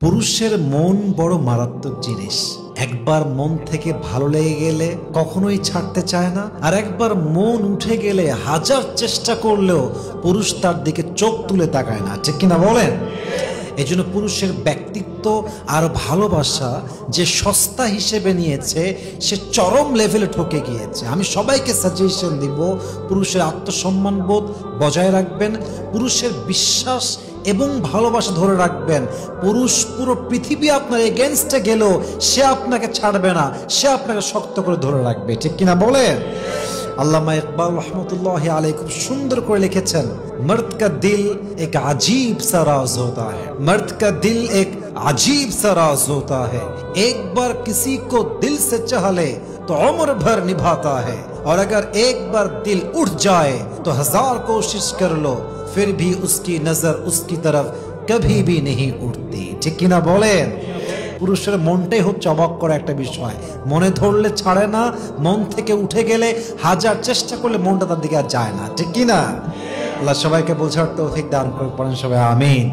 পুরুষের মন বড় মারাত্মক জিনিস। একবার মন থেকে ভালো লেগে গেলে কখনোই ছাড়তে চায় না, আর একবার মন উঠে গেলে হাজার চেষ্টা করলেও পুরুষ তার দিকে চোখ তুলে তাকায় না, ঠিক কিনা বলেন? এই জন্য পুরুষের ব্যক্তিত্ব আর ভালোবাসা যে সস্তা হিসেবে নিয়েছে সে চরম লেভেলে ঠকে গিয়েছে। আমি সবাইকে সাজেশন দিব, পুরুষের আত্মসম্মান বোধ বজায় রাখবেন, পুরুষের বিশ্বাস এবং ভালোবাসা ধরে রাখবেন। পুরুষ পুরো পৃথিবী আপনার এগেনস্টে গেলেও সে আপনাকে ছাড়বে না, সে আপনাকে শক্ত করে ধরে রাখবে, ঠিক কিনা বলেন? আল্লামা ইকবাল রহমতুল্লাহি আলাইহি খুব সুন্দর করে লিখেছেন, मर्द का दिल एक अजीब सा राज होता है, मर्द का दिल एक अजीब सा राज होता है, एक बार किसी को दिल से चाह ले तो उम्र भर निभाता है, और अगर एक बार दिल उठ जाए तो हजार कोशिश कर लो फिर भी उसकी नजर उसकी तरफ कभी भी नहीं उठती, ঠিক কিনা বলেন? পুরুষের মনটাই হচ্ছে অবাক করা একটা বিষয়। মনে ধরলে ছাড়ে না, মন থেকে উঠে গেলে হাজার চেষ্টা করলে মনটা তার দিকে আর যায় না, ঠিক কিনা? আল্লাহ সবাইকে বোঝার তৌফিক দান করুন, পড়েন সবাই আমিন।